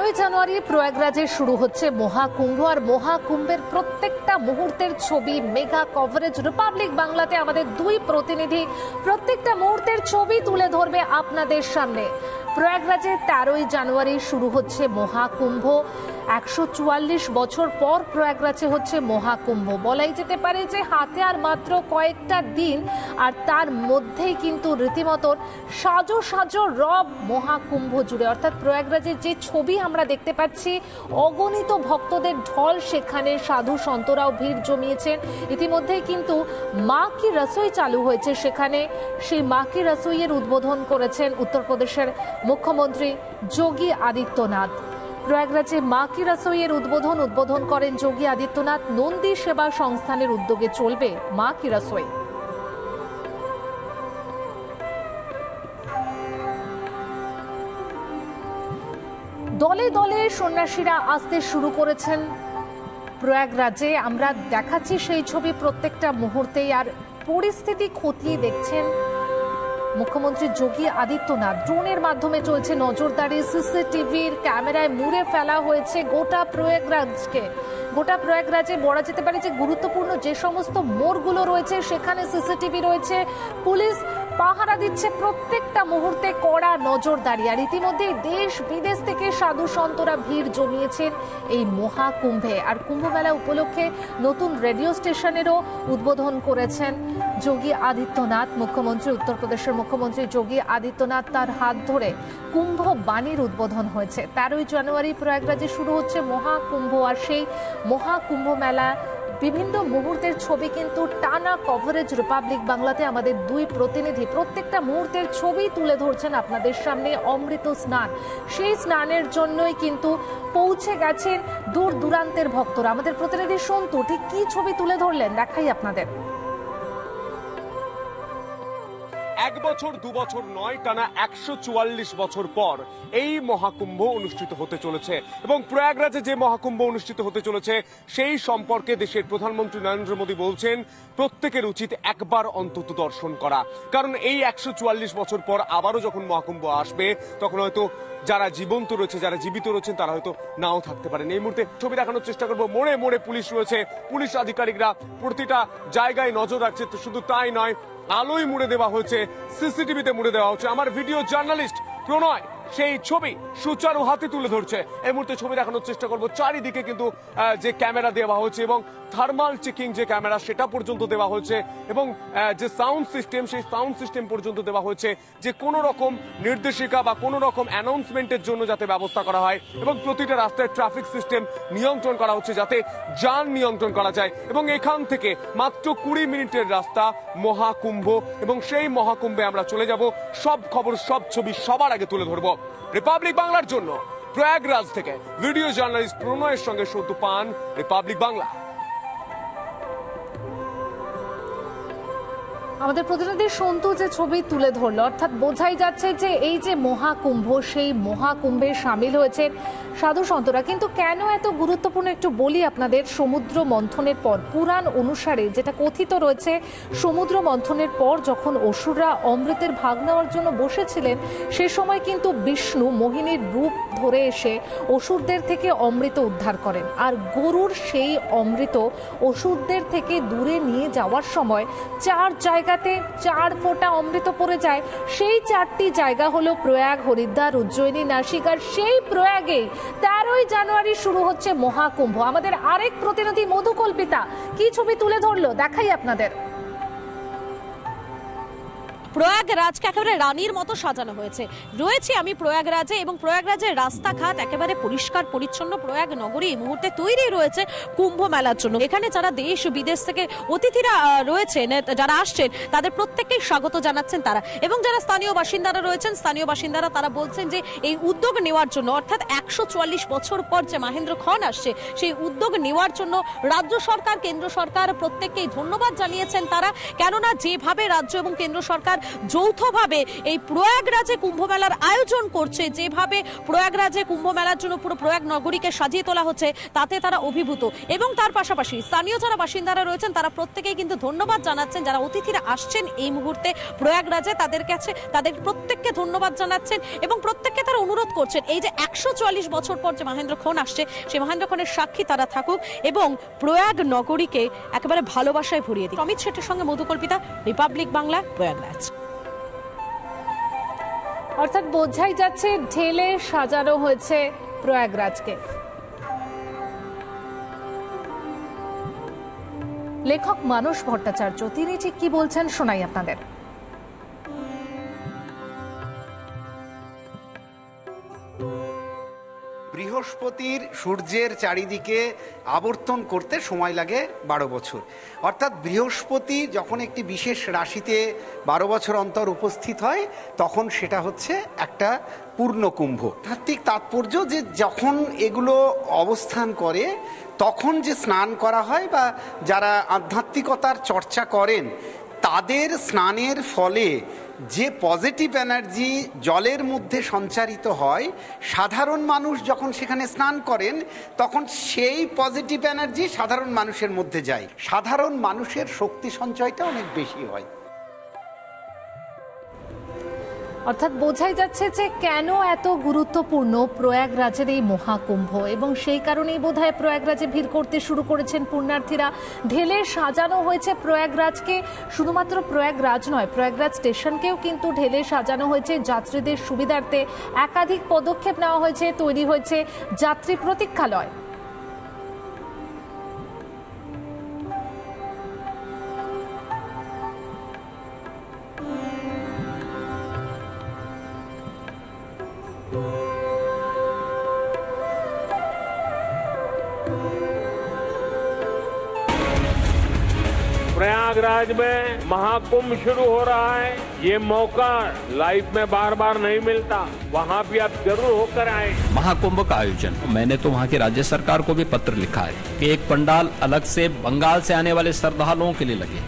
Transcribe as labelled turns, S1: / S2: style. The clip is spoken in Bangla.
S1: 13ই জানুয়ারি প্রয়াগরাজে শুরু হচ্ছে মহাকুম্ভ, আর মহাকুম্ভের প্রত্যেকটা মুহূর্তের ছবি মেগা কভারেজ রিপাবলিক বাংলাতে আমাদের দুই প্রতিনিধি প্রত্যেকটা মুহূর্তের ছবি তুলে ধরবে আপনাদের সামনে। প্রয়াগরাজে 13ই জানুয়ারি শুরু হচ্ছে মহাকুম্ভ। 144 বছর পর প্রয়াগরাজে হচ্ছে মহাকুম্ভ। বলাই যেতে পারে যে হাতে আর মাত্র কয়েকটা দিন, আর তার মধ্যেই কিন্তু রীতিমতো সাজো সাজো রব মহাকুম্ভ জুড়ে। অর্থাৎ প্রয়াগরাজের যে ছবি আমরা দেখতে পাচ্ছি, অগণিত ভক্তদের ঢল, সেখানে সাধু সন্তরাও ভিড় জমিয়েছেন। ইতিমধ্যেই কিন্তু মা কি রসোই চালু হয়েছে সেখানে। সেই মা কি রসোইয়ের উদ্বোধন করেছেন উত্তরপ্রদেশের মুখ্যমন্ত্রী যোগী আদিত্যনাথ। প্রয়াগরাজে মা কি রসোইয়ের উদ্বোধন করেন যোগী আদিত্যনাথ। নন্দী সেবা সংস্থানের উদ্যোগে চলবে মা কি রসোই। দলে দলে সন্ন্যাসীরা আসতে শুরু করেছেন প্রয়াগরাজে। আমরা দেখাচ্ছি সেই ছবি প্রত্যেকটা মুহূর্তেই, আর পরিস্থিতি খতিয়ে দেখছেন মুখ্যমন্ত্রী যোগী আদিত্যনাথ। ড্রোনের মাধ্যমে চলছে নজরদারি, সিসিটিভির ক্যামেরায় মুড়ে ফেলা হয়েছে গোটা প্রয়াগরাজকে। গোটা প্রয়াগরাজে বলা যেতে পারে যে গুরুত্বপূর্ণ যে সমস্ত মোড়গুলো রয়েছে সেখানে সিসিটিভি রয়েছে, পুলিশ পাহারা দিচ্ছে প্রত্যেকটা মুহূর্তে, কড়া নজরদারি। আর ইতিমধ্যে দেশ বিদেশ থেকে সাধু সন্তরা ভিড় জমিয়েছেন এই মহাকুম্ভে। আর কুম্ভ মেলা উপলক্ষে নতুন রেডিও স্টেশনেরও উদ্বোধন করেছেন যোগী আদিত্যনাথ। মুখ্যমন্ত্রী, উত্তরপ্রদেশের মুখ্যমন্ত্রী যোগী আদিত্যনাথ, তার হাত ধরে কুম্ভ বাণীর উদ্বোধন হয়েছে। 13ই জানুয়ারি প্রয়াগরাজে শুরু হচ্ছে মহাকুম্ভ, আর সেই মহাকুম্ভ মেলা বিভিন্ন মুহূর্তের ছবি কিন্তু টানা কভারেজ রিপাবলিক বাংলাতে আমাদের দুই প্রতিনিধি প্রত্যেকটা মুহূর্তের ছবি তুলে ধরছেন আপনাদের সামনে। অমৃত স্নান, সেই স্নানের জন্যই কিন্তু পৌঁছে গেছেন দূর দূরান্তের ভক্তরা। আমাদের প্রতিনিধি সন্তু ঠিক কি ছবি তুলে ধরলেন দেখাই আপনাদের।
S2: 1 বছর 2 বছর নয়, টানা 144 বছর পর এই মহাকুম্ভ অনুষ্ঠিত হতে চলেছে। এবং প্রয়াগরাজে যে মহাকুম্ভ অনুষ্ঠিত হতে চলেছে সেই সম্পর্কে দেশের প্রধানমন্ত্রী নরেন্দ্র মোদী বলছেন প্রত্যেকের উচিত একবার অন্তত দর্শন করা। কারণ এই 144 বছর পর আবারও যখন মহাকুম্ভ আসবে তখন হয়তো যারা জীবন্ত রয়েছে, যারা জীবিত রয়েছেন, তারা হয়তো নাও থাকতে পারেন। এই মুহূর্তে ছবি দেখানোর চেষ্টা করবো। মোড়ে মোড়ে পুলিশ রয়েছে, পুলিশ আধিকারিকরা প্রতিটা জায়গায় নজর রাখছে। তো শুধু তাই নয়, আলোয় মুড়ে দেওয়া হয়েছে, সিসিটিভিতে মুড়ে দেওয়া হচ্ছে। আমার ভিডিও জার্নালিস্ট প্রণয় সেই ছবি সুচারু হাতে তুলে ধরছে। এই মুহূর্তে ছবি দেখানোর চেষ্টা করবো। চারিদিকে কিন্তু যে ক্যামেরা দেওয়া হয়েছে এবং থার্মাল চেকিং যে ক্যামেরা সেটা পর্যন্ত দেওয়া হয়েছে, এবং যে সাউন্ড সিস্টেম সেই সাউন্ড সিস্টেম পর্যন্ত দেওয়া হয়েছে, যে কোনো রকম নির্দেশিকা বা কোনো রকম অ্যানাউন্সমেন্টের জন্য যাতে ব্যবস্থা করা হয়। এবং প্রতিটা রাস্তায় ট্রাফিক সিস্টেম নিয়ন্ত্রণ করা হচ্ছে যাতে যান নিয়ন্ত্রণ করা যায়। এবং এখান থেকে মাত্র 20 মিনিটের রাস্তা মহাকুম্ভ, এবং সেই মহাকুম্ভে আমরা চলে যাব। সব খবর, সব ছবি সবার আগে তুলে ধরবো রিপাবলিক বাংলার জন্য। প্রয়াগরাজ থেকে ভিডিও জার্নালিস্ট প্রণয়ের সঙ্গে সন্তু পান, রিপাবলিক বাংলা।
S1: আমাদের প্রতিনিধি সন্তু যে ছবি তুলে ধরল, অর্থাৎ বোঝাই যাচ্ছে যে এই যে মহাকুম্ভ, সেই মহাকুম্ভে সামিল হয়েছেন সাধু সন্তরা। কিন্তু কেন এত গুরুত্বপূর্ণ একটু বলি আপনাদের। সমুদ্র মন্থনের পর, পুরাণ অনুসারে যেটা কথিত রয়েছে, সমুদ্র মন্থনের পর যখন অসুররা অমৃতের ভাগ নেওয়ার জন্য বসেছিলেন, সে সময় কিন্তু বিষ্ণু মোহিনীর রূপ ধরে এসে অসুরদের থেকে অমৃত উদ্ধার করেন। আর গরুর সেই অমৃত অসুরদের থেকে দূরে নিয়ে যাওয়ার সময় 4 জায়গাতে 4 ফোঁটা অমৃত পড়ে যায়। সেই 4টি জায়গা হলো প্রয়াগ, হরিদ্বার, উজ্জয়িনী, নাসিক। আর সেই প্রয়াগেই 13ই জানুয়ারি শুরু হচ্ছে মহাকুম্ভ। আমাদের আরেক প্রতিনিধি মধুকল্পিতা কি ছবি তুলে ধরলো দেখাই আপনাদের।
S3: প্রয়াগরাজকে একেবারে রানীর মতো সাজানো হয়েছে। রয়েছে আমি প্রয়াগরাজে, এবং প্রয়াগরাজের রাস্তাঘাট একেবারে পরিষ্কার পরিচ্ছন্ন। প্রয়াগ নগরী এই মুহূর্তে তৈরি রয়েছে কুম্ভ মেলার জন্য। এখানে যারা দেশ বিদেশ থেকে অতিথিরা রয়েছেন, যারা আসছেন, তাদের প্রত্যেককেই স্বাগত জানাচ্ছেন তারা। এবং যারা স্থানীয় বাসিন্দারা রয়েছেন, স্থানীয় বাসিন্দারা তারা বলছেন যে এই উদ্যোগ নেওয়ার জন্য, অর্থাৎ 144 বছর পর যে মহেন্দ্র খন আসছে, সেই উদ্যোগ নেওয়ার জন্য রাজ্য সরকার, কেন্দ্র সরকার প্রত্যেককেই ধন্যবাদ জানিয়েছেন তারা। কেননা যেভাবে রাজ্য এবং কেন্দ্র সরকার যৌথভাবে এই প্রয়াগরাজে কুম্ভ মেলার আয়োজন করছে, যেভাবে প্রয়াগরাজে কুম্ভ মেলার জন্য পুরো প্রয়াগ নগরীকে সাজিয়ে তোলা হচ্ছে, তাতে তারা অভিভূত। এবং তার পাশাপাশি স্থানীয় যারা বাসিন্দারা রয়েছেন তারা প্রত্যেকেই কিন্তু ধন্যবাদ জানাচ্ছেন, যারা অতিথিরা আসছেন এই মুহূর্তে প্রয়াগরাজে তাদের কাছে, তাদের প্রত্যেককে ধন্যবাদ জানাচ্ছেন এবং প্রত্যেককে তারা অনুরোধ করছেন এই যে 144 বছর পর যে মহেন্দ্রক্ষণ আসছে সেই মহেন্দ্রক্ষণের সাক্ষী তারা থাকুক এবং প্রয়াগ নগরীকে একেবারে ভালোবাসায় ভরিয়ে দিক। অমিত শেঠের সঙ্গে মধুকল্পিতা, রিপাবলিক বাংলা, প্রয়াগরাজ।
S1: অর্থাৎ বোঝাই যাচ্ছে ঢেলে সাজানো হয়েছে প্রয়াগরাজকে। লেখক মানস ভট্টাচার্য তিনি ঠিক কি বলছেন শোনাই আপনাদের।
S4: বৃহস্পতির সূর্যের চারিদিকে আবর্তন করতে সময় লাগে 12 বছর। অর্থাৎ বৃহস্পতি যখন একটি বিশেষ রাশিতে 12 বছর অন্তর উপস্থিত হয় তখন সেটা হচ্ছে একটা পূর্ণকুম্ভ। আধ্যাত্মিক তাৎপর্য যে যখন এগুলো অবস্থান করে তখন যে স্নান করা হয় বা যারা আধ্যাত্মিকতার চর্চা করেন তাদের স্নানের ফলে যে পজিটিভ এনার্জি জলের মধ্যে সঞ্চারিত হয়, সাধারণ মানুষ যখন সেখানে স্নান করেন তখন সেই পজিটিভ এনার্জি সাধারণ মানুষের মধ্যে যায়, সাধারণ মানুষের শক্তি সঞ্চয়টা অনেক বেশি হয়।
S1: অর্থাৎ বোঝাই যাচ্ছে যে কেন এত গুরুত্বপূর্ণ প্রয়াগরাজের এই মহাকুম্ভ এবং সেই কারণেই বোধহয় প্রয়াগরাজে ভিড় করতে শুরু করেছেন পুণ্যার্থীরা। ঢেলে সাজানো হয়েছে প্রয়াগরাজকে, শুধুমাত্র প্রয়াগরাজ নয় প্রয়াগরাজ স্টেশনকেও কিন্তু ঢেলে সাজানো হয়েছে যাত্রীদের সুবিধার্থে। একাধিক পদক্ষেপ নেওয়া হয়েছে, তৈরি হয়েছে যাত্রী প্রতীক্ষালয়।
S5: प्रयागराज में महाकुंभ शुरू हो रहा है। ये मौका लाइफ में बार बार नहीं मिलता, वहाँ भी आप जरूर होकर आए।
S6: महाकुंभ का आयोजन मैंने तो वहाँ की राज्य सरकार को भी पत्र लिखा है कि एक पंडाल अलग से बंगाल से आने वाले श्रद्धालुओं के लिए लगे।